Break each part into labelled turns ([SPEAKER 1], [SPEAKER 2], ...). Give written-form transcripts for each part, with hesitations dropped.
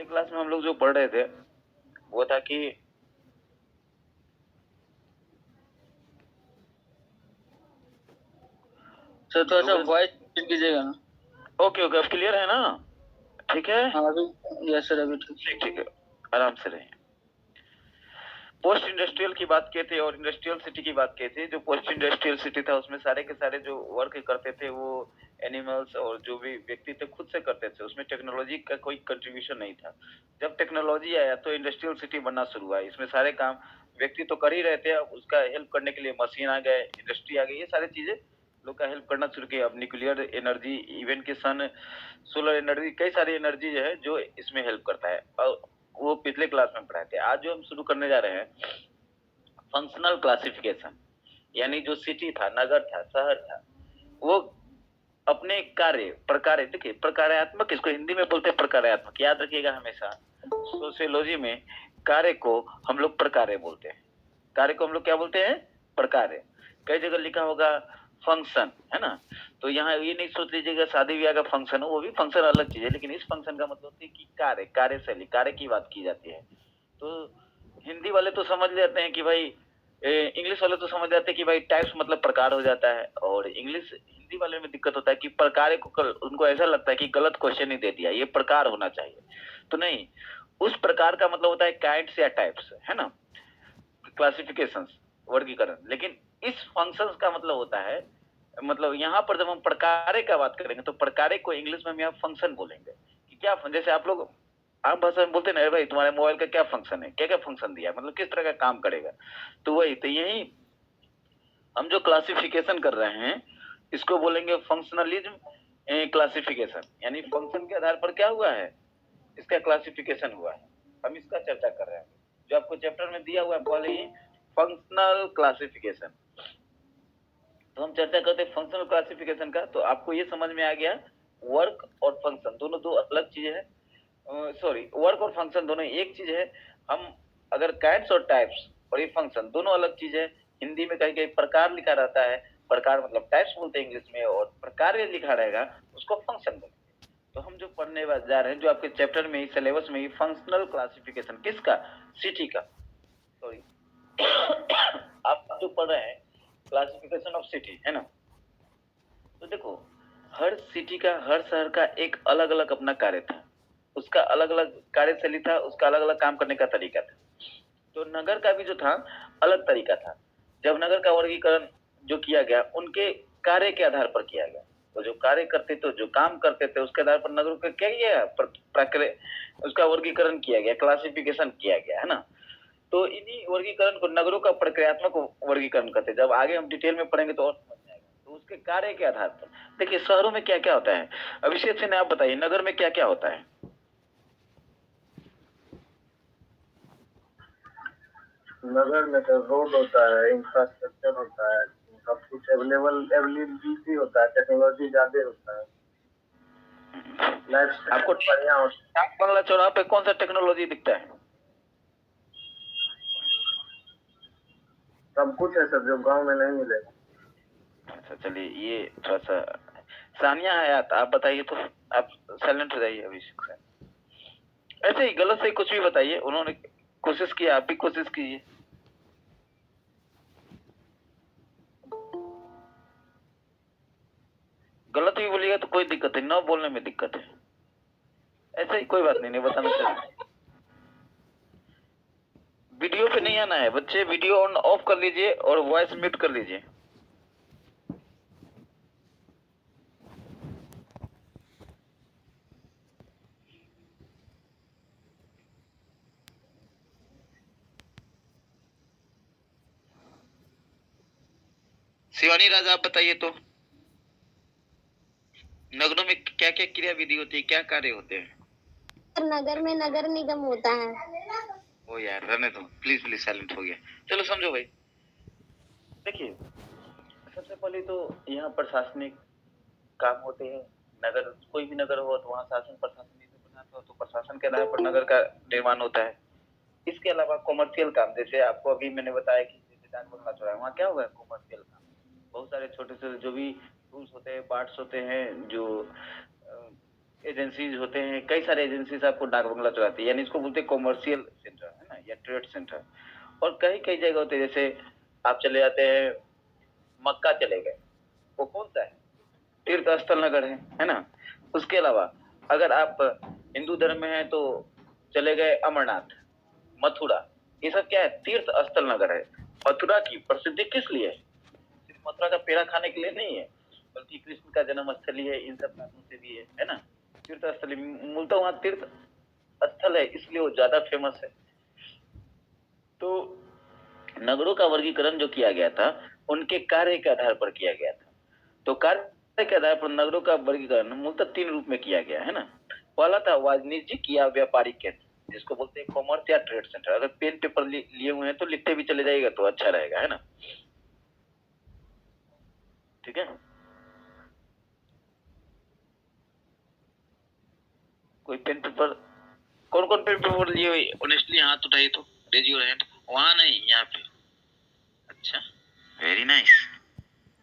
[SPEAKER 1] पिछले क्लास में हम लोग जो पढ़ रहे थे वो था कि
[SPEAKER 2] सर थोड़ा सा वॉइस कीजिएगा ना।
[SPEAKER 1] ओके ओके, अब क्लियर है ना? ठीक है,
[SPEAKER 2] हाँ अभी यस सर अभी
[SPEAKER 1] ठीक ठीक है, आराम से रहिए। पोस्ट इंडस्ट्रियल की बात किए थे और इंडस्ट्रियल सिटी की बात किए थे। जो पोस्ट इंडस्ट्रियल सिटी था उसमें सारे के सारे जो वर्क करते थे वो एनिमल्स और जो भी व्यक्ति थे खुद से करते थे, उसमें टेक्नोलॉजी का कोई कंट्रीब्यूशन नहीं था। जब टेक्नोलॉजी आया तो इंडस्ट्रियल सिटी बनना शुरू हुआ। इसमें सारे काम व्यक्ति तो कर ही रहे थे, उसका हेल्प करने के लिए मशीन आ गए, इंडस्ट्री आ गई, ये सारी चीजें लोग का हेल्प करना शुरू किया। अब न्यूक्लियर एनर्जी, इवन के सन सोलर एनर्जी, कई सारी एनर्जी जो है जो इसमें हेल्प करता है, और वो पिछले क्लास में पढ़ाए थे। आज जो हम शुरू करने जा रहे हैं फंक्शनल क्लासिफिकेशन, यानी जो सिटी था, नगर था, शहर था, वो अपने कार्य प्रकार, देखिए प्रकार्यात्मक, इसको हिंदी में बोलते हैं प्रकार्यात्मक, याद रखिएगा हमेशा। सोशियोलॉजी में कार्य को हम लोग प्रकार्य बोलते हैं। कार्य को हम लोग क्या बोलते हैं? प्रकार्य। कई जगह लिखा होगा फंक्शन, है ना? तो यहाँ ये नहीं सोच लीजिएगा शादी ब्याह का फंक्शन हो, वो भी फंक्शन अलग चीज है, लेकिन इस फंक्शन का मतलब है कि कार्य, कार्यशैली, कार्य की बात की जाती है। तो हिंदी वाले तो समझ लेते हैं कि भाई, इंग्लिश वाले तो समझ जाते हैं कि भाई टाइप्स मतलब प्रकार हो जाता है, और इंग्लिश हिंदी वाले में दिक्कत होता है कि प्रकार को, उनको ऐसा लगता है कि गलत क्वेश्चन ही दे दिया, ये प्रकार होना चाहिए। तो नहीं, उस प्रकार का मतलब होता है काइंड्स या टाइप्स, है ना, क्लासिफिकेशंस, वर्गीकरण। लेकिन इस फंक्शंस का मतलब होता है, मतलब यहाँ पर जब हम प्रकार्य का बात करेंगे तो प्रकार्य को इंग्लिश में हम यहाँ फंक्शन बोलेंगे। कि क्या, जैसे आप लोग आम भाषा में बोलते ना, भाई तुम्हारे मोबाइल का क्या फंक्शन है, क्या क्या फंक्शन दिया, मतलब किस तरह का काम करेगा। तो वही, तो यही हम जो क्लासिफिकेशन कर रहे हैं इसको बोलेंगे फंक्शनलिज्म क्लासिफिकेशन, यानी फंक्शन के आधार पर क्या हुआ है, इसका क्लासिफिकेशन हुआ है। हम इसका चर्चा कर रहे हैं, जो आपको चैप्टर में दिया हुआ है पहले ही, फंक्शनल क्लासिफिकेशन। तो हम चर्चा करते हैं फंक्शनल क्लासिफिकेशन का। तो आपको ये समझ में आ गया, वर्क और फंक्शन दोनों दो अलग चीजें हैं। सॉरी, वर्क और फंक्शन दोनों एक चीज है। हम अगर काइंड्स और टाइप्स और ये फंक्शन दोनों अलग चीज है। हिंदी में कहीं कहीं प्रकार लिखा रहता है, प्रकार मतलब टाइप्स बोलते हैं इंग्लिश में, और प्रकार लिखा रहेगा उसको फंक्शन बोलते हैं। तो हम जो पढ़ने जा रहे हैं, जो आपके चैप्टर में ही, सिलेबस में ही, फंक्शनल क्लासिफिकेशन किसका? सिटी का। सॉरी आप जो पढ़ रहे हैं क्लासिफिकेशन ऑफ सिटी, है ना? तो देखो, हर सिटी का, हर शहर का एक अलग अलग अपना कार्य था, उसका अलग अलग कार्यशैली था, उसका अलग अलग काम करने का तरीका था। तो नगर का भी जो था अलग तरीका था। जब नगर का वर्गीकरण जो किया गया उनके कार्य के आधार पर किया गया। तो जो कार्य करते थे, जो काम करते थे, उसके आधार पर नगरों का क्या किया, उसका वर्गीकरण किया गया, क्लासिफिकेशन किया गया, है ना? तो इन्हीं वर्गीकरण को नगरों का प्रक्रियात्मक वर्गीकरण करते हैं। जब आगे हम डिटेल में पढ़ेंगे तो और समझ में आएगा। तो उसके कार्य के आधार पर देखिए शहरों में क्या क्या होता है। अभिषेक सिंह, आप बताइए नगर में क्या क्या होता है?
[SPEAKER 3] नगर में तो रोड होता है, इंफ्रास्ट्रक्चर होता है, सब कुछ अवेलेबिलिटी होता है, टेक्नोलॉजी ज्यादा होता है, लाइफ
[SPEAKER 1] आपको
[SPEAKER 3] बढ़िया होता है।
[SPEAKER 1] बंगला चौराहा पे कौन सा टेक्नोलॉजी दिखता है?
[SPEAKER 3] सब कुछ है सर, जो गांव में नहीं मिलेगा।
[SPEAKER 1] अच्छा चलिए, ये थोड़ा सा सानिया हयात, आप बताइए तो। आप साइलेंट हो जाइए अभिषेक से। ऐसे ही गलत से कुछ भी बताइए, उन्होंने कोशिश किया, आप भी कोशिश कीजिए। गलत भी बोलिएगा तो कोई दिक्कत नहीं, न बोलने में दिक्कत है, ऐसे ही कोई बात नहीं, नहीं बताना चाहिए। वीडियो पे नहीं आना है बच्चे, वीडियो ऑन ऑफ कर लीजिए और वॉइस म्यूट कर लीजिए। शिवानी राजा, आप बताइए तो, नगरों में क्या क्या क्रिया विधि होती है, क्या कार्य होते हैं?
[SPEAKER 4] नगर में नगर निगम होता है।
[SPEAKER 1] ओ यार रहने दो, प्लीज प्लीज, साइलेंट हो गया। चलो समझो भाई, देखिए सबसे पहले तो यहाँ प्रशासनिक काम होते हैं। नगर, कोई भी नगर हो तो वहाँ शासन प्रशासन बनाता हो, तो प्रशासन के आधार पर नगर का निर्माण होता है। इसके अलावा कॉमर्शियल काम, जैसे आपको अभी मैंने बताया कि जैसे डाक बंगला चौराहा, वहाँ क्या होगा? कॉमर्शियल काम। बहुत सारे छोटे से जो भी टूल्स होते हैं, पार्ट्स होते हैं, जो एजेंसीज होते हैं, कई सारे एजेंसीज आपको डाक बंगला चलाती है, यानी इसको बोलते हैं कॉमर्शियल सेंटर, है ना, या ट्रेड सेंटर। और कई कई जगह होते हैं, जैसे आप चले जाते हैं मक्का चले गए, वो कौन सा है, तीर्थ स्थल नगर है ना। उसके अलावा अगर आप हिंदू धर्म में हैं तो चले गए अमरनाथ, मथुरा, ये सब क्या है, तीर्थ स्थल नगर है। मथुरा की प्रसिद्धि किस लिए है, सिर्फ मथुरा का पेड़ा खाने के लिए नहीं है, बल्कि कृष्ण का जन्म स्थली है, इन सब कारणों से भी है ना। तीर्थ स्थली मूलतः वहां तीर्थ स्थल है, इसलिए वो ज्यादा फेमस है। तो नगरों का वर्गीकरण जो किया गया था उनके कार्य के आधार पर किया गया था। तो कार्य के आधार पर नगरों का वर्गीकरण मूलतः 3 रूप में किया गया है ना। पहला था वाणिज्यिक या व्यापारिक केंद्र, जिसको बोलते हैं कॉमर्स या ट्रेड सेंटर। अगर पेन पेपर लिए हुए हैं तो लिखते भी चले जाइएगा तो अच्छा रहेगा, है ना। ठीक है, कोई पेन पेपर, कौन कौन पेन पेपर लिए हुए ऑनेस्टली हाथ उठाइए तो, रेज योर हैंड। वहां नहीं, यहाँ पे। अच्छा, वेरी नाइस,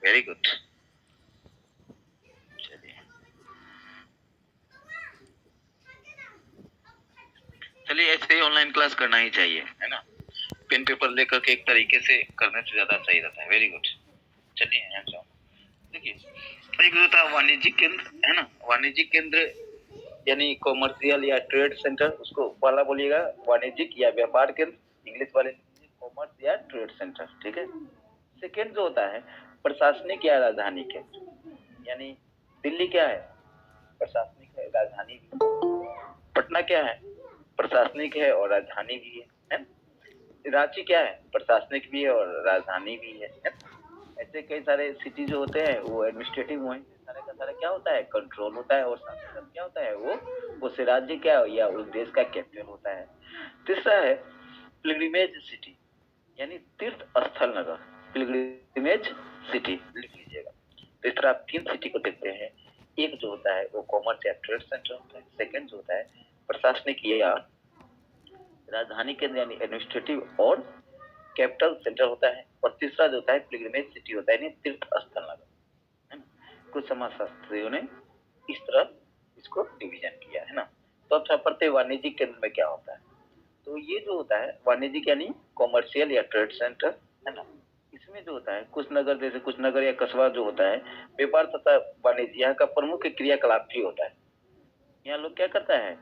[SPEAKER 1] वेरी गुड। चलिए ऐसे ही ऑनलाइन क्लास करना ही चाहिए, है ना। पेन पेपर लेकर के एक तरीके से करने से ज्यादा सही रहता है। Very good. चलिए यहाँ जाओ, देखिए एक होता है वाणिज्यिक केंद्र, है ना। वाणिज्यिक केंद्र यानी कॉमर्शियल या ट्रेड सेंटर, उसको पहला बोलिएगा वाणिज्यिक या व्यापार केंद्र, इंग्लिश वाले कॉमर्स या ट्रेड सेंटर, ठीक है। सेकेंड जो होता है प्रशासनिक या राजधानी केंद्र, यानी दिल्ली क्या है, प्रशासनिक है, राजधानी भी। पटना क्या है, प्रशासनिक है और राजधानी भी है। रांची क्या है, प्रशासनिक भी है और राजधानी भी है। ऐसे कई सारे सिटी जो होते हैं वो एडमिनिस्ट्रेटिव हुए, सारे का सारा क्या होता है, कंट्रोल होता है, और साथ ही साथ क्या होता है, वो उस राज्य का या उस देश का कैपिटल होता है। तीसरा है पिलग्रिमेज सिटी, यानी तीर्थ स्थल नगर, पिलग्रिमेज सिटी लिख लीजिएगा। तो इस तरह आप 3 सिटी को देखते हैं। एक जो होता है वो कॉमर्स या ट्रेड सेंटर होता है, सेकंड जो होता है प्रशासनिक या राजधानी केंद्र यानी एडमिनिस्ट्रेटिव और कैपिटल सेंटर होता है, और तीसरा जो होता है पिलग्रिमेज सिटी होता है, यानी तीर्थ स्थल नगर, है ना। कुछ समाजशास्त्रियों ने इस तरह इसको डिवीजन किया, है ना। तो अब पढ़ते हैं वाणिज्यिक केंद्र में क्या होता है। तो ये जो होता है वाणिज्यिक यानी कॉमर्शियल या ट्रेड सेंटर, है ना। इसमें जो होता है कुछ नगर, जैसे कुछ नगर या कस्बा जो होता है व्यापार तथा वाणिज्य यहाँ का प्रमुख क्रियाकलाप भी होता है। यहाँ लोग क्या करता है,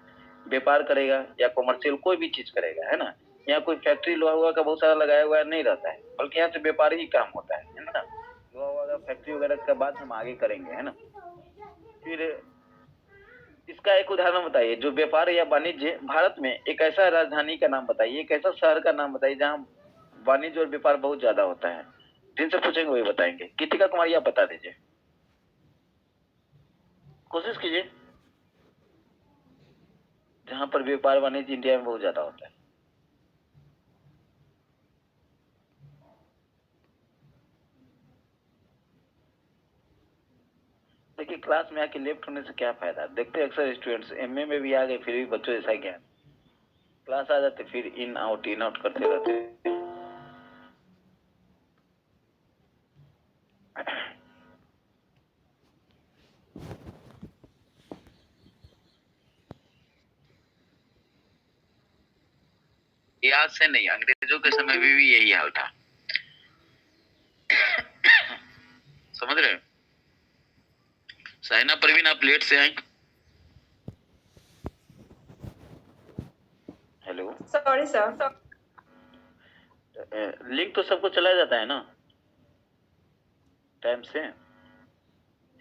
[SPEAKER 1] व्यापार करेगा या कॉमर्शियल कोई भी चीज करेगा, है ना। यहाँ कोई फैक्ट्री लोहा वोहा का बहुत सारा लगाया हुआ नहीं रहता है, बल्कि यहाँ से व्यापार ही काम होता है ना। लोहा वोहा का फैक्ट्री वगैरह का बात हम आगे करेंगे, है ना। फिर इसका एक उदाहरण बताइए, जो व्यापार या वाणिज्य भारत में एक ऐसा राजधानी का नाम बताइए, एक ऐसा शहर का नाम बताइए जहाँ वाणिज्य और व्यापार बहुत ज्यादा होता है। जिनसे पूछेंगे वही बताएंगे। गीतिका कुमारी आप बता दीजिए, कोशिश कीजिए, जहां पर व्यापार वाणिज्य इंडिया में बहुत ज्यादा होता है। देखिए क्लास में आके लेफ्ट होने से क्या फायदा, देखते अक्सर स्टूडेंट्स एमए में भी आ गए फिर भी बच्चों जैसा ज्ञान, क्लास आ जाते फिर इन आउट करते रहते। ये आज से नहीं, अंग्रेजों के समय में भी यही हाल था। समझ रहे हो। साइना परवीन आप लेट से आई। Hello,
[SPEAKER 5] sorry sir.
[SPEAKER 1] लिंक तो सबको चला जाता है ना टाइम से,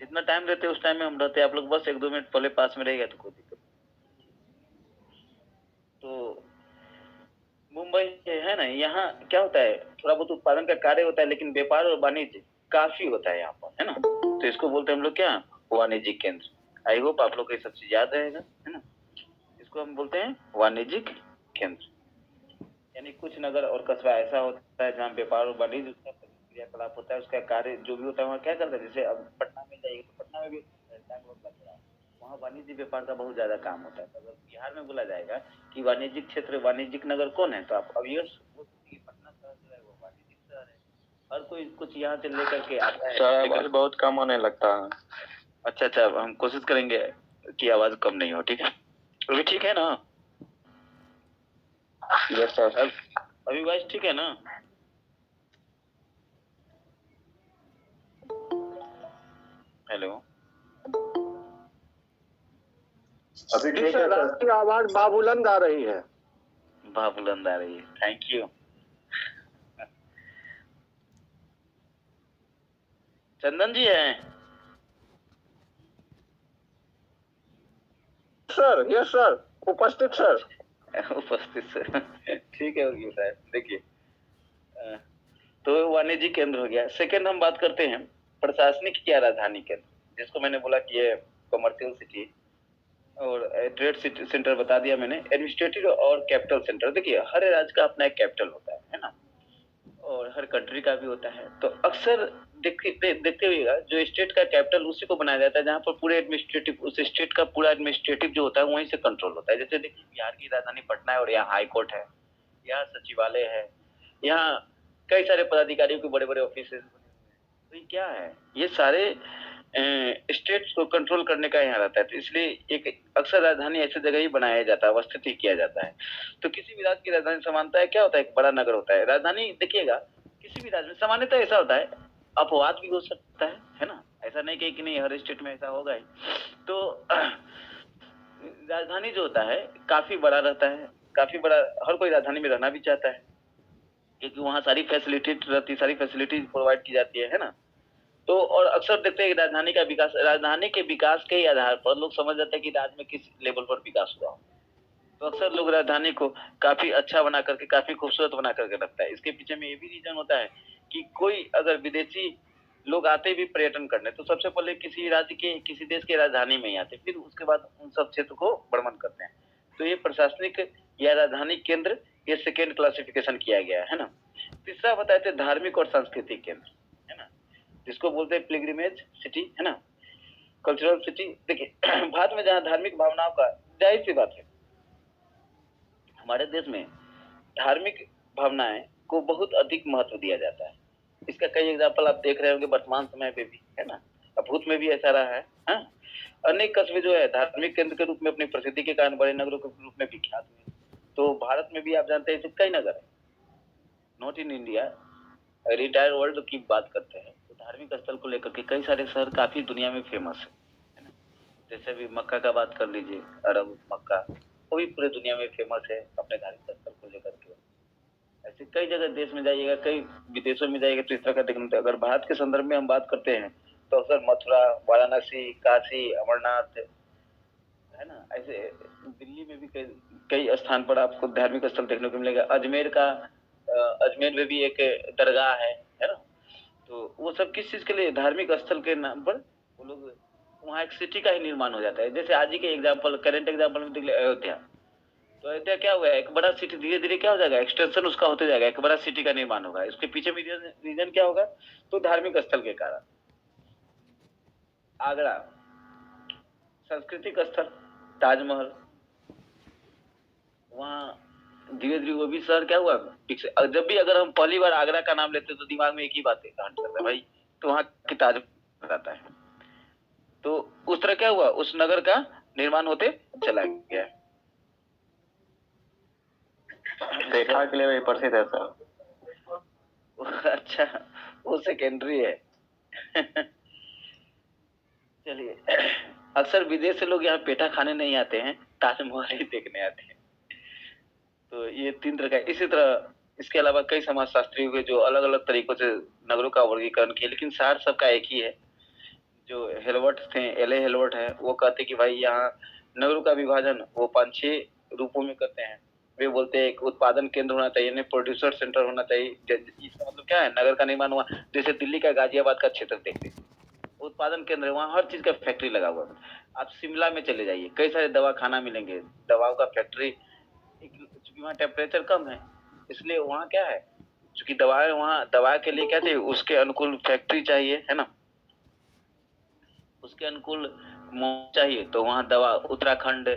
[SPEAKER 1] जितना टाइम रहते उस टाइम में हम रहते, आप लोग बस 1-2 मिनट पहले पास में रहेगा तो कोई दिक्कत। तो मुंबई है ना, यहाँ क्या होता है, थोड़ा बहुत उत्पादन का कार्य होता है, लेकिन व्यापार और वाणिज्य काफी होता है यहाँ पर, है ना। तो इसको बोलते हैं हम लोग क्या, वाणिज्यिक केंद्र। आई होप आप लोग को ये सब चीज याद रहेगा, है ना। इसको हम बोलते हैं वाणिज्यिक केंद्र, यानी कुछ नगर और कस्बा ऐसा होता है जहाँ व्यापार और वाणिज्य उसका क्रियाकलाप होता है, उसका कार्य जो भी होता है वहाँ क्या करता है। जैसे अब पटना में जाइए तो पटना में भी वहाँ वाणिज्य व्यापार का बहुत ज्यादा काम होता है। अगर बिहार में बोला जाएगा कि वाणिज्यिक क्षेत्र वाणिज्यिक नगर कौन है, तो आप ऑब्वियस पटना शहर जो है वो वाणिज्यिक शहर है। हर कोई कुछ यहाँ से लेकर के आता है,
[SPEAKER 3] बहुत कम होने लगता है।
[SPEAKER 1] अच्छा हम कोशिश करेंगे की आवाज कम नहीं हो, ठीक है? अभी ठीक है ना?
[SPEAKER 2] Yes sir.
[SPEAKER 1] अभी वॉइस ठीक है ना? हेलो,
[SPEAKER 3] अभी ठीक है सर। आपकी आवाज बाबुलंद आ रही है।
[SPEAKER 1] बुलंद आ रही है, थैंक यू। चंदन जी हैं?
[SPEAKER 3] सर, यस सर, उपस्थित सर।
[SPEAKER 1] उपस्थित सर, ठीक है। और ये साहब देखिए, तो वाणिज्य केंद्र हो गया। सेकंड हम बात करते हैं प्रशासनिक या राजधानी केंद्र, जिसको मैंने बोला कि ये कमर्शियल सिटी और ट्रेड सेंटर बता दिया मैंने। एडमिनिस्ट्रेटिव और कैपिटल सेंटर, देखिए हर राज्य का अपना एक कैपिटल होता है ना, और हर कंट्री का भी होता है। तो अक्सर देखते हुएगा जो स्टेट का कैपिटल उसी को बनाया जाता है जहाँ पर पूरे एडमिनिस्ट्रेटिव, उस स्टेट का पूरा एडमिनिस्ट्रेटिव जो होता है वहीं से कंट्रोल होता है। जैसे देखिए बिहार की राजधानी पटना है और यहाँ हाई कोर्ट है, यहाँ सचिवालय है, यहाँ कई सारे पदाधिकारियों के बड़े बड़े ऑफिस है। तो ये क्या है, ये सारे स्टेट्स को कंट्रोल करने का यहाँ रहता है। तो इसलिए एक अक्सर राजधानी ऐसी जगह ही बनाया जाता है, अवस्थित ही किया जाता है। तो किसी भी राज्य की राजधानी समानता है क्या होता है, एक बड़ा नगर होता है। राजधानी देखिएगा किसी भी राज्य में सामान्यतः ऐसा होता है, अपवाद भी हो सकता है ना, ऐसा नहीं कि नहीं हर स्टेट में ऐसा होगा ही। तो राजधानी जो होता है काफी बड़ा रहता है, काफी बड़ा, हर कोई राजधानी में रहना भी चाहता है क्योंकि वहाँ सारी फैसिलिटी रहती, सारी फैसिलिटी प्रोवाइड की जाती है ना। तो और अक्सर देखते हैं राजधानी का विकास, राजधानी के विकास के ही आधार पर लोग समझ जाते हैं कि राज्य में किस लेवल पर विकास हुआ। तो अक्सर लोग राजधानी को काफी अच्छा बना करके, काफी खूबसूरत बना करके रखता है। इसके पीछे में ये भी रीजन होता है कि कोई अगर विदेशी लोग आते भी पर्यटन करने, तो सबसे पहले किसी राज्य के, किसी देश के राजधानी में ही आते, फिर उसके बाद उन सब क्षेत्र को भ्रमण करते हैं। तो ये प्रशासनिक या राजधानी केंद्र, ये सेकेंड क्लासिफिकेशन किया गया है ना। तीसरा बताए थे धार्मिक और सांस्कृतिक केंद्र, है ना, जिसको बोलते हैं पिलग्रिमेज सिटी, है ना, कल्चरल सिटी। देखिए भारत में जहाँ धार्मिक भावनाओं का, जाहिर सी बात है हमारे देश में धार्मिक भावनाएं को बहुत अधिक महत्व दिया जाता है। इसका कई एग्जाम्पल आप देख रहे होंगे वर्तमान समय पे भी, है ना, भूत में भी ऐसा रहा है। हाँ? अनेक कस्बे जो है धार्मिक केंद्र के रूप में अपनी प्रसिद्धि के कारण बड़े नगरों के रूप में विख्यात हुए। तो भारत में भी आप जानते हैं कई नगर है, not in India, retire world की बात करते हैं तो धार्मिक स्थल को लेकर के कई सारे शहर काफी दुनिया में फेमस है ना। जैसे भी मक्का का बात कर लीजिए, अरब मक्का, वो भी पूरे दुनिया में फेमस है अपने धार्मिक स्थल को लेकर के। ऐसे कई जगह देश में जाइएगा, कई विदेशों में जाइएगा तो इस तरह का देखने को। अगर भारत के संदर्भ में हम बात करते हैं तो अक्सर मथुरा, वाराणसी, काशी, अमरनाथ, है ना, ऐसे दिल्ली में भी कई स्थान पर आपको धार्मिक स्थल देखने को मिलेगा। अजमेर का, अजमेर में भी एक दरगाह है ना। तो वो सब किस चीज के लिए, धार्मिक स्थल के नाम पर वो लोग वहाँ एक सिटी का ही निर्माण हो जाता है। जैसे आज ही के एग्जाम्पल, करंट एग्जाम्पल में देख ले अयोध्या। तो अयोध्या क्या हुआ है, एक बड़ा सिटी धीरे धीरे क्या हो जाएगा, एक्सटेंशन उसका होते जाएगा, एक बड़ा सिटी का निर्माण होगा। इसके पीछे भी रीजन क्या होगा, तो धार्मिक स्थल के कारण। आगरा सांस्कृतिक स्थल, ताजमहल, वहाँ धीरे धीरे वो भी शहर क्या हुआ, जब भी अगर हम पहली बार आगरा का नाम लेते तो दिमाग में एक ही बात है भाई, तो वहाँ की ताजमहल आता है। तो उस तरह क्या हुआ, उस नगर का निर्माण होते चला गया।
[SPEAKER 2] देखा के लिए वही प्रसिद्ध है सर।
[SPEAKER 1] अच्छा, वो सेकेंडरी है। चलिए, अक्सर विदेश से लोग यहाँ पेठा खाने नहीं आते हैं, ताजमहल ही देखने आते हैं। तो ये तीन तरह का। इसी तरह इसके अलावा कई समाजशास्त्री हुए जो अलग अलग तरीकों से नगरों का वर्गीकरण किए, लेकिन सार सबका एक ही है। जो हेलवर्ट थे, एले हेलवर्ट है, वो कहते कि भाई यहाँ नगरों का विभाजन वो 5-6 रूपों में करते हैं। वे बोलते हैं एक उत्पादन केंद्र होना चाहिए, प्रोड्यूसर सेंटर होना चाहिए। इसका मतलब क्या है, नगर का निर्माण हुआ, जैसे दिल्ली का गाजियाबाद का क्षेत्र देख लीजिए, उत्पादन केंद्र है, वहाँ हर चीज का फैक्ट्री लगा हुआ है। आप शिमला में चले जाइए, कई सारे दवा खाना मिलेंगे, दवाओं का फैक्ट्री। चूंकि वहाँ टेम्परेचर कम है इसलिए वहाँ क्या है, चूंकि दवाएं, वहाँ दवा के लिए क्या चाहिए, उसके अनुकूल फैक्ट्री चाहिए, है ना, उसके अनुकूल चाहिए। तो वहाँ दवा, उत्तराखंड,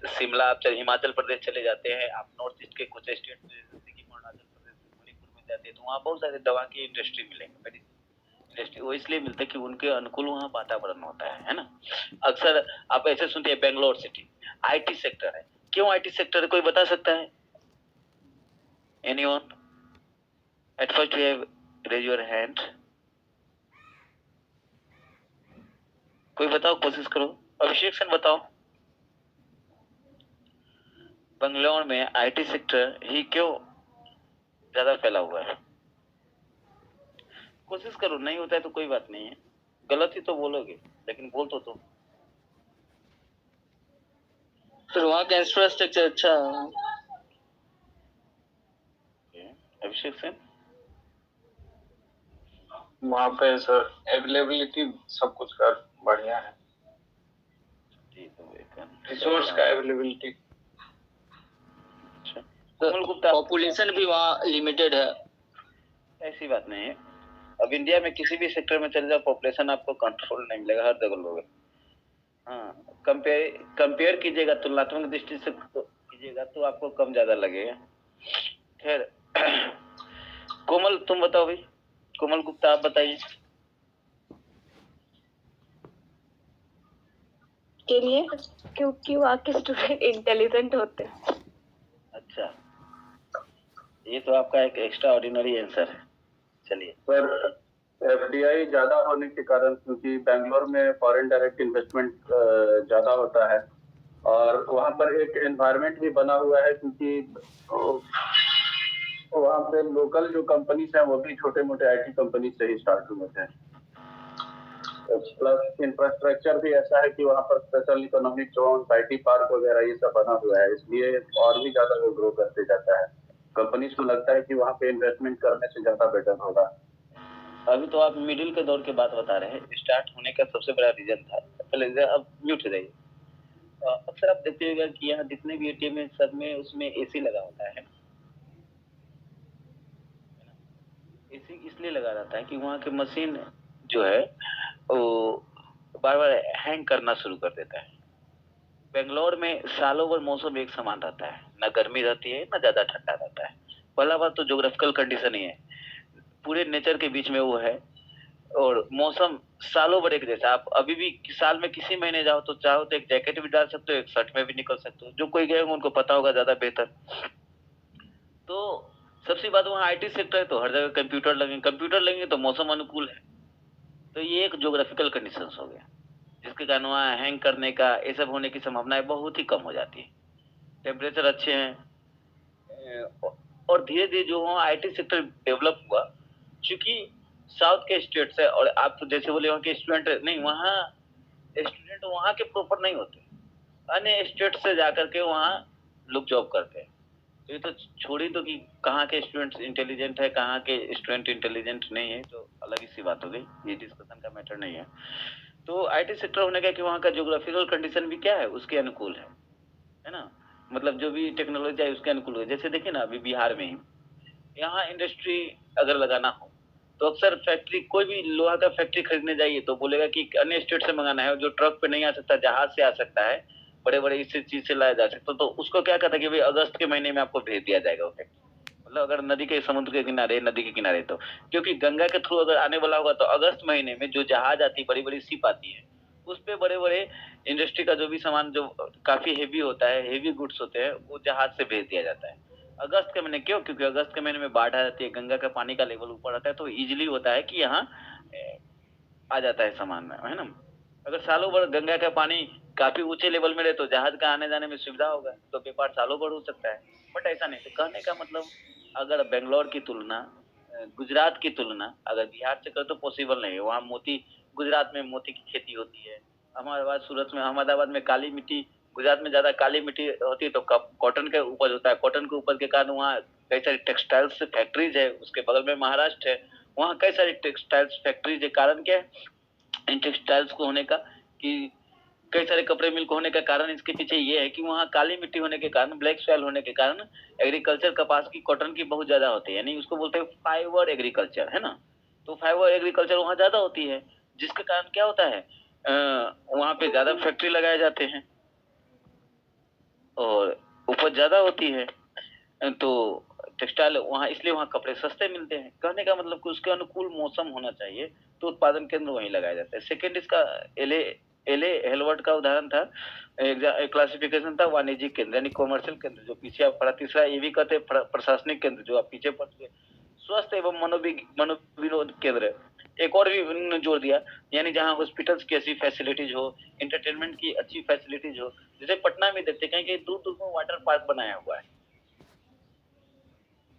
[SPEAKER 1] शिमला, आप हिमाचल प्रदेश चले जाते हैं, आप नॉर्थ ईस्ट के कुछ स्टेट में जैसे कि अरुणाचल प्रदेश, मणिपुर में जाते हैं तो वहाँ बहुत सारे दवा की इंडस्ट्री मिलेंगे, इंडस्ट्री वो इसलिए मिलते हैं कि उनके अनुकूल वहाँ वातावरण होता है ना। अक्सर आप ऐसे सुनते हैं बेंगलोर सिटी आईटी सेक्टर है। क्यों आईटी सेक्टर है, कोई बता सकता है? Anyone? At first you have raise your hand. कोई बताओ, कोशिश करो। अभिषेक सर बताओ, बंगलौर में आईटी सेक्टर ही क्यों ज्यादा फैला हुआ है? कोशिश करो, नहीं होता है तो कोई बात नहीं है, गलत ही तो बोलोगे लेकिन बोल तो तुम।
[SPEAKER 5] फिर वहाँ का इंफ्रास्ट्रक्चर अच्छा है।
[SPEAKER 1] अभिषेक सर
[SPEAKER 2] वहाँ पे सर अवेलेबिलिटी सब कुछ का बढ़िया है,
[SPEAKER 1] जी, तो
[SPEAKER 2] रिसोर्स का अवेलेबिलिटी।
[SPEAKER 1] अच्छा, कोमल गुप्ता,
[SPEAKER 5] पॉपुलेशन भी वहाँ लिमिटेड है।
[SPEAKER 1] ऐसी बात नहीं है। अब इंडिया में किसी भी सेक्टर में चले जाओ, पॉपुलेशन आपको कंट्रोल नहीं मिलेगा, हर जगह लोग। हाँ, कंपेयर कीजिएगा, तुलनात्मक दृष्टि से कीजिएगा तो आपको कम ज्यादा लगेगा। खैर कोमल तुम बताओ भाई, कोमल गुप्ता आप बताइए।
[SPEAKER 6] के लिए क्योंकि वहाँ के स्टूडेंट इंटेलिजेंट होते हैं।
[SPEAKER 1] अच्छा, ये तो आपका एक एक्स्ट्रा ऑर्डिनरी आंसर है। चलिए
[SPEAKER 3] सर, एफडीआई ज्यादा होने के कारण, क्योंकि बेंगलोर में फॉरेन डायरेक्ट इन्वेस्टमेंट ज्यादा होता है और वहाँ पर एक एनवायरनमेंट भी बना हुआ है, क्योंकि वहाँ पे लोकल जो कंपनीज हैं वो भी छोटे मोटे आईटी कंपनी से ही स्टार्ट हुए थे। प्लस इंफ्रास्ट्रक्चर भी ऐसा है कि वहाँ पर special economic zone, IT park वगैरह ये सब बना हुआ है, इसलिए और भी ज्यादा वो ग्रो करते जाता है। कंपनीज को लगता है कि वहाँ पे इन्वेस्टमेंट करने से ज्यादा बेटर होगा।
[SPEAKER 1] अभी तो आप मिडिल के दौर की बात बता रहे हैं, स्टार्ट होने का सबसे बड़ा रीजन था। पहले अब म्यूट हो जाइए। अक्सर आप देखते होगा कि यहाँ जितने भी एटीएम है सब में उसमें एसी लगा होता है। एसी इसलिए लगा रहता है कि वहाँ के मशीन जो है वो बार बार हैंग करना शुरू कर देता है। बेंगलोर में सालों भर मौसम एक समान रहता है, ना गर्मी रहती है ना ज्यादा ठंडा रहता है। पहला बात तो ज्योग्राफिकल कंडीशन ही है, पूरे नेचर के बीच में वो है, और मौसम सालों भर एक जैसा। आप अभी भी साल में किसी महीने जाओ तो चाहो तो एक जैकेट भी डाल सकते हो, एक शर्ट में भी निकल सकते हो। जो कोई गए होंगे उनको पता होगा ज्यादा बेहतर। तो सबसे बात, वहाँ आईटी सेक्टर है तो हर जगह कंप्यूटर लगेंगे तो मौसम अनुकूल है। तो ये एक ज्योग्राफिकल कंडीशन हो गया, जिसके कारण वहाँ हैंग करने का ये सब होने की संभावनाएं बहुत ही कम हो जाती है। टेम्परेचर अच्छे हैं और धीरे धीरे जो वहाँ आईटी सेक्टर डेवलप हुआ, क्योंकि साउथ के स्टेट्स है और आप तो जैसे बोले वहाँ के स्टूडेंट नहीं, वहाँ स्टूडेंट वहाँ के प्रॉपर नहीं होते, अन्य स्टेट से जाकर के वहाँ लोग जॉब करते हैं। तो ये तो छोड़ी तो कि कहाँ के स्टूडेंट इंटेलिजेंट है, कहाँ के स्टूडेंट इंटेलिजेंट नहीं है, तो अलग ही सी बात हो गई, ये डिस्कशन का मैटर नहीं है। तो आईटी सेक्टर होने का कि वहाँ का ज्योग्राफिकल कंडीशन भी क्या है, उसके अनुकूल है ना। मतलब जो भी टेक्नोलॉजी है उसके अनुकूल है। जैसे देखिए ना, अभी बिहार में ही यहाँ इंडस्ट्री अगर लगाना हो तो अक्सर फैक्ट्री, कोई भी लोहा का फैक्ट्री खरीदने जाइए तो बोलेगा कि अन्य स्टेट से मंगाना है, जो ट्रक पे नहीं आ सकता जहाज से आ सकता है, बड़े बड़े इस चीज से लाया जा सकता, तो उसको क्या कहता है कि भाई अगस्त के महीने में आपको भेज दिया जाएगा वो फैक्ट्री। मतलब अगर नदी के, समुद्र के किनारे, नदी के किनारे, तो क्योंकि गंगा के थ्रू अगर आने वाला होगा तो अगस्त महीने में जो जहाज आती है, बड़ी बड़ी शिप आती है, उस पे बड़े बड़े इंडस्ट्री का जो भी सामान जो काफी हेवी होता है, हेवी गुड्स होते हैं, वो जहाज से भेज दिया जाता है अगस्त के महीने। क्यों? क्योंकि अगस्त के महीने में बाढ़ आ जाती है, गंगा का पानी का लेवल ऊपर आता है, तो इजीली होता है कि यहाँ आ जाता है सामान में, है ना। अगर सालों भर गंगा का पानी काफी ऊंचे लेवल में रहे तो जहाज का आने जाने में सुविधा होगा, तो व्यापार सालों भर हो सकता है। बट ऐसा नहीं। तो कहने का मतलब, अगर बेंगलोर की तुलना गुजरात की तुलना अगर बिहार से करो तो पॉसिबल नहीं है। वहाँ मोती, गुजरात में मोती की खेती होती है, अहमदाबाद, सूरत में, अहमदाबाद में काली मिट्टी, गुजरात में ज्यादा काली मिट्टी होती है, तो कॉटन का उपज होता है। कॉटन के उपज के कारण वहाँ कई सारी टेक्सटाइल्स फैक्ट्रीज है। उसके बगल में महाराष्ट्र है, वहाँ कई सारी टेक्सटाइल्स फैक्ट्रीज है। कारण क्या है इन टेक्सटाइल्स को होने का, कि कई सारे कपड़े मिल को होने का कारण इसके पीछे ये है कि वहाँ काली मिट्टी होने के कारण, ब्लैक सॉइल होने के कारण एग्रीकल्चर कपास की, कॉटन की बहुत ज्यादा होती है, यानी उसको बोलते हैं फाइबर एग्रीकल्चर, है ना। तो फाइबर एग्रीकल्चर वहाँ ज्यादा होती है, जिसके कारण क्या होता है, वहाँ पे ज्यादा फैक्ट्री लगाए जाते हैं और उपज ज्यादा होती है, तो टेक्सटाइल वहाँ, इसलिए वहाँ कपड़े सस्ते मिलते हैं। कहने का मतलब कि उसके अनुकूल मौसम होना चाहिए, तो उत्पादन केंद्र वहीं लगाया जाता है। सेकेंड इसका एले हेलवर्ट का उदाहरण था, एक क्लासिफिकेशन था वाणिज्यिक केंद्र यानी कॉमर्शियल केंद्र, जो पीछे आप पढ़ा। तीसरा ये भी कहते हैं प्रशासनिक केंद्र, जो आप पीछे पढ़ते। स्वस्थ एवं मनोविनोद केंद्र, एक और भी उन्होंने जोड़ दिया, यानी जहाँ हॉस्पिटल्स की ऐसी फैसिलिटीज हो, एंटरटेनमेंट की अच्छी फैसिलिटीज हो। जैसे पटना में देखते हैं कि दूर दूर में वाटर पार्क बनाया हुआ है।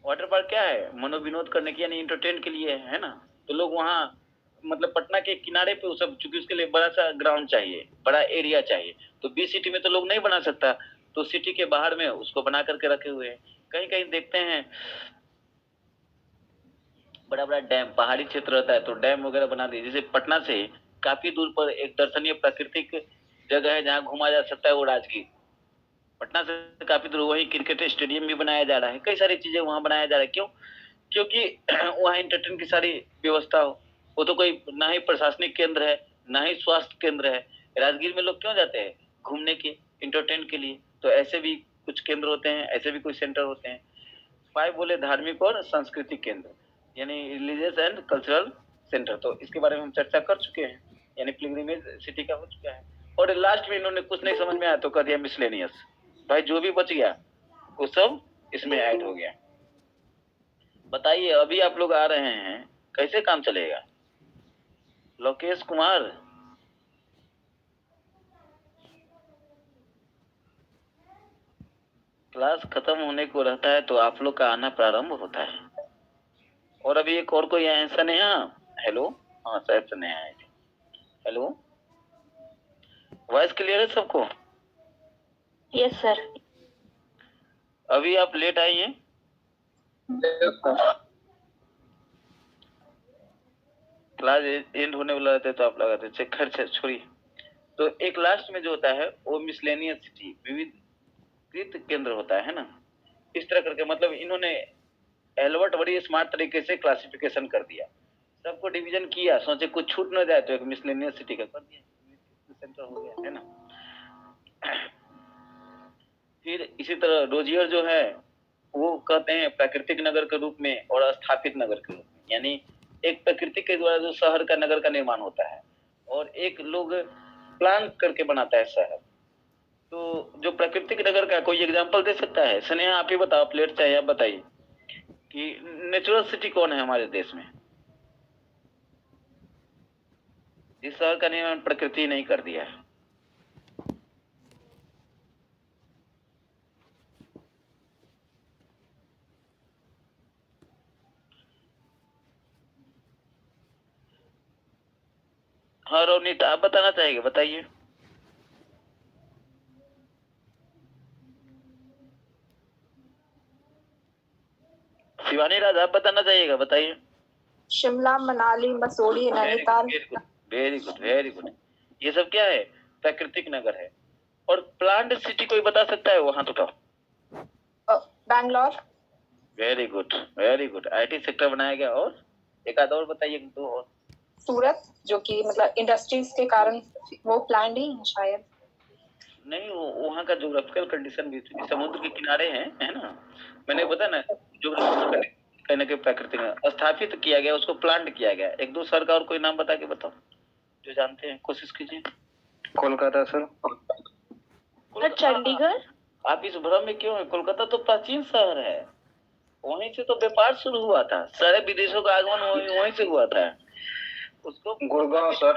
[SPEAKER 1] वाटर पार्क क्या है? मनोविनोद करने की, यानी एंटरटेन के लिए है ना। तो लोग वहाँ मतलब पटना के किनारे पे सब, चूंकि उसके लिए बड़ा सा ग्राउंड चाहिए, बड़ा एरिया चाहिए, तो बी सिटी में तो लोग नहीं बना सकता, तो सिटी के बाहर में उसको बना करके रखे हुए हैं। कहीं कहीं देखते हैं बड़ा बड़ा डैम, पहाड़ी क्षेत्र रहता है तो डैम वगैरह बना दिए। जैसे पटना से काफी दूर पर एक दर्शनीय प्राकृतिक जगह है जहाँ घूमा जा सकता है, वो राजगीर। पटना से काफी दूर, वही क्रिकेट स्टेडियम भी बनाया जा रहा है, कई सारी चीजें वहां बनाया जा रहा है। क्यों? क्योंकि वहाँ इंटरटेन की सारी व्यवस्था हो। वो तो कोई ना ही प्रशासनिक केंद्र है, ना ही स्वास्थ्य केंद्र है। राजगीर में लोग क्यों जाते हैं? घूमने के, इंटरटेन के लिए। तो ऐसे भी कुछ केंद्र होते हैं, ऐसे भी कुछ सेंटर होते हैं। 5 बोले धार्मिक और सांस्कृतिक केंद्र, यानी रिलीजियस एंड कल्चरल सेंटर, तो इसके बारे में हम चर्चा कर चुके हैं, यानी पिलग्रिमेज सिटी का हो चुका है। और लास्ट में इन्होंने कुछ नहीं समझ में आया तो कर दिया मिसलेनियस। भाई जो भी बच गया वो सब इसमें ऐड हो गया। बताइए अभी आप लोग आ रहे हैं, कैसे काम चलेगा? लोकेश कुमार, क्लास खत्म होने को रहता है तो आप लोग का आना प्रारंभ होता है। और अभी एक और कोई ऐसा नहीं है? हेलो, हाँ शायद से नहीं आए। हेलो, वॉइस क्लियर है सबको?
[SPEAKER 6] Yes sir.
[SPEAKER 1] अभी आप लेट आई हैं? क्लास एंड होने वाला रहता है तो आप लगाते हैं। खैर छोड़िए। तो एक लास्ट में जो होता है वो मिसलेनियस सिटी, विविधकृत केंद्र होता है ना। इस तरह करके मतलब इन्होंने एल्बर्ट बड़ी स्मार्ट तरीके से क्लासिफिकेशन कर दिया, सबको डिवीजन किया, सोचे कुछ छूट न जाए तो एक मिसलेनियस सिटी का कर दिया, सेंटर हो गया है ना। फिर इसी तरह रोजियर जो है वो कहते हैं प्राकृतिक नगर के रूप में और स्थापित नगर के रूप में, यानी एक प्रकृति के द्वारा जो शहर का नगर का निर्माण होता है और एक लोग प्लान करके बनाता है शहर। तो जो प्राकृतिक नगर का कोई एग्जांपल दे सकता है? स्नेहा आप ही बताओ, प्लेट चाहिए आप बताइए कि नेचुरल सिटी कौन है हमारे देश में, जिस शहर का निर्माण प्रकृति नहीं कर दिया है? हाँ रोनित आप बताना चाहेंगे, बताइए। शिवानी राज आप बताना चाहिएगा, बताइए।
[SPEAKER 7] Shimla, Manali, Mussoorie, Nainital.
[SPEAKER 1] Very good very good. ये सब क्या है? प्राकृतिक नगर है। और प्लांट सिटी कोई बता सकता है वहां तो?
[SPEAKER 7] Bangalore.
[SPEAKER 1] Very good very good, IT sector बनाया गया। और एक आध और बताइए, दो और।
[SPEAKER 7] सूरत, जो कि मतलब इंडस्ट्रीज के कारण वो प्लान ही है शायद।
[SPEAKER 1] नहीं, वहाँ का ज्योग्राफिकल कंडीशन भी, समुद्र के किनारे है ना। मैंने बताया ना, ज्योग्राफिकल कहने के प्राकृतिक स्थापित किया गया, उसको प्लांट किया गया। एक दो शहर का और कोई नाम बता के बताओ जो जानते हैं, कोशिश कीजिए।
[SPEAKER 2] कोलकाता सर।
[SPEAKER 6] चंडीगढ़।
[SPEAKER 1] आप इस भ्रम में क्यों है? कोलकाता तो प्राचीन शहर है, वहीं से तो व्यापार शुरू हुआ था, सारे विदेशों का आगमन वहीं से हुआ था। उसको
[SPEAKER 2] गुड़गांव सर।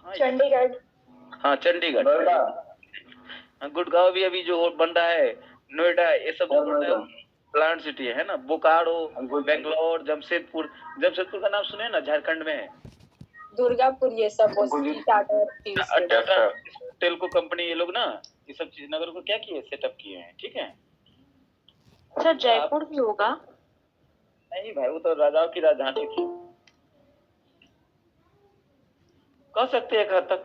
[SPEAKER 1] हाँ,
[SPEAKER 7] चंडीगढ़।
[SPEAKER 1] हाँ चंडीगढ़। गुड़गांव भी अभी जो बन रहा है, नोएडा, ये सब प्लांट सिटी है ना। बोकारो, बेंगलोर, जमशेदपुर का नाम सुने ना, झारखंड में है।
[SPEAKER 7] दुर्गापुर, ये सब
[SPEAKER 1] टाटा टेल्को कंपनी, ये लोग ना ये सब चीज नगर को क्या किए, सेटअप किए हैं। ठीक है
[SPEAKER 6] सर जयपुर भी होगा?
[SPEAKER 1] नहीं भाई, वो तो राजाओं की राजधानी थी, कह सकते हैं एक हद तक।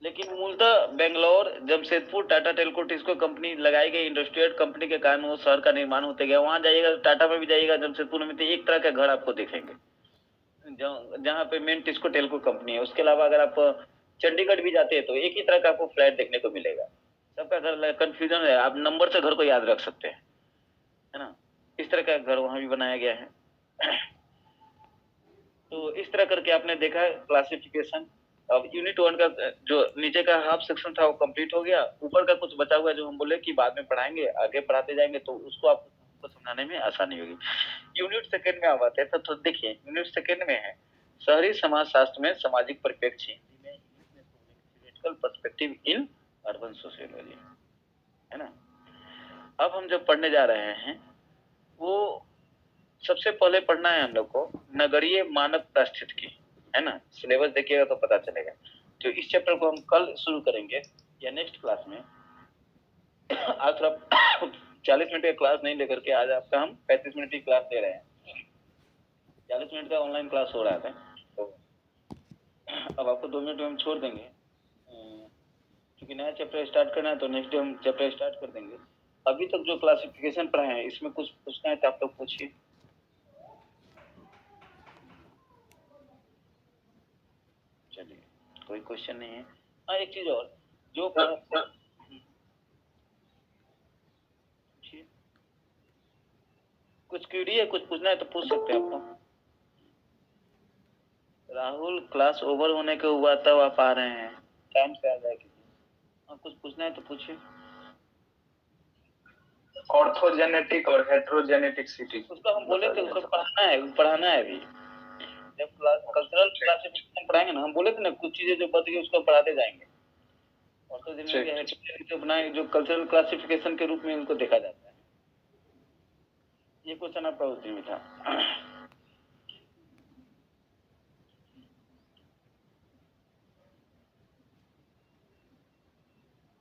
[SPEAKER 1] लेकिन मूलतः बेंगलोर, जमशेदपुर, टाटा टेल्को टिस्को कंपनी लगाई गई, इंडस्ट्रियल कंपनी के कारण वो शहर का निर्माण होते गया। वहां जाइएगा, टाटा में भी जाइएगा, जमशेदपुर में, तो एक तरह का घर आपको दिखेंगे जहाँ पे मेन टिस्को टेल्को कंपनी है। उसके अलावा अगर आप चंडीगढ़ भी जाते हैं तो एक ही तरह का आपको फ्लैट देखने को मिलेगा। सबका घर कंफ्यूजन है, आप नंबर से घर को याद रख सकते हैं, है ना। इस तरह का घर वहां भी बनाया गया है। तो इस तरह करके आपने देखा क्लासिफिकेशन। अब यूनिट 1 का जो नीचे का हाफ सेक्शन था वो कंप्लीट हो गया, ऊपर का कुछ बचा हुआ है जो हम बोले कि बाद में पढ़ाएंगे, आगे पढ़ाते जाएंगे तो उसको आपको समझाने में आसानी होगी। यूनिट सेकंड में आते हैं तो देखिए यूनिट सेकंड में है शहरी समाज शास्त्र में सामाजिक परिप्रेक्ष्य, हिंदी में theoretical perspective in urban sociology, है ना। अब हम जब पढ़ने जा रहे हैं वो सबसे पहले पढ़ना है हम लोग को नगरीय मानक पारिस्थितिकी, है ना। सिलेबस देखिएगा तो पता चलेगा। तो इस चैप्टर को हम कल शुरू करेंगे या नेक्स्ट क्लास में। आज थोड़ा 40 मिनट का क्लास नहीं लेकर के आज आपका हम 35 मिनट की क्लास दे रहे हैं। 40 मिनट का ऑनलाइन क्लास हो रहा था, तो अब आपको 2 मिनट में हम छोड़ देंगे क्योंकि नया चैप्टर स्टार्ट करना है, तो नेक्स्ट डे हम चैप्टर स्टार्ट कर देंगे। अभी तक जो क्लासिफिकेशन पढ़े हैं इसमें कुछ पूछना है तो आप लोग पूछिए। चलिए कोई क्वेश्चन नहीं है। हाँ एक चीज और जो कुछ क्वेरी है, कुछ पूछना है तो पूछ सकते हैं आप लोग। राहुल क्लास ओवर होने के हुआ तब आप आ रहे हैं, टाइम से आ जाएगी। हाँ कुछ पूछना है तो पूछिए।
[SPEAKER 2] ऑर्थोजेनेटिक और हेट्रोजेनेटिसिटी
[SPEAKER 1] उसको हम बोले थे उसको पढ़ाना है अभी। जब कल्चरल क्लासिफिकेशन पढ़ाएंगे ना, हम बोले थे ना कुछ चीजें जो बच गई उसको पढ़ाते जाएंगे। ऑर्थोजेनेटिक तो बनाए जो कल्चरल क्लासिफिकेशन के रूप में उनको देखा जाता है। ये क्वेश्चन आपका उस दिन में था।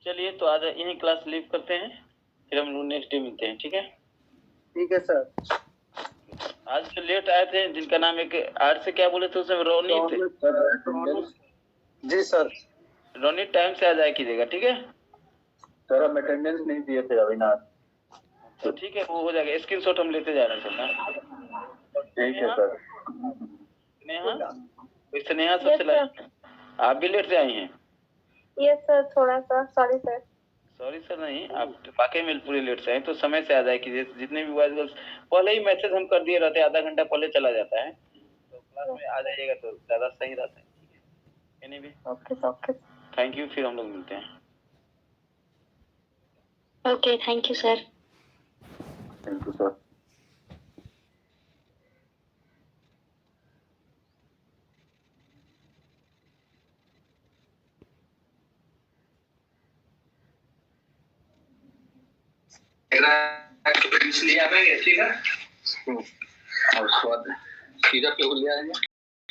[SPEAKER 1] चलिए तो आज यही क्लास लीव करते हैं, फिर हम लोग नेक्स्ट डे मिलते हैं, ठीक है।
[SPEAKER 3] ठीक है सर।
[SPEAKER 1] आज जो लेट आए थे जिनका नाम एक आर से क्या बोले थे उसमें रोनी थे।
[SPEAKER 3] जी सर।
[SPEAKER 1] रोनी टाइम से आ जाए कीजिएगा, ठीक है
[SPEAKER 3] सर। हम अटेंडेंस नहीं दिए थे अविनाश।
[SPEAKER 1] तो ठीक है वो हो जाएगा, स्क्रीनशॉट हम लेते जा रहे हैं सर।
[SPEAKER 3] ठीक है सर।
[SPEAKER 1] स्नेहा सबसे लास्ट, आप भी लेट से आई हैं।
[SPEAKER 6] यस सर, थोड़ा सा सॉरी सर।
[SPEAKER 1] सॉरी सर नहीं, आप वाकई में पूरे लेट से आए तो समय से आ जाए कीजिए। जितने भी बॉयज गर्ल्स पहले ही मैसेज हम कर दिए रहते हैं, आधा घंटा पहले चला जाता है, तो क्लास में आ जाइएगा तो ज्यादा सही रहता है, ठीक है। एनीवे
[SPEAKER 6] ओके
[SPEAKER 1] थैंक यू, फिर हम लोग मिलते हैं।
[SPEAKER 4] Okay thank you sir.
[SPEAKER 3] Thank you sir.
[SPEAKER 2] इसलिए आवेंगे, ठीक है। और स्वाद सीधा पे हो लिया है।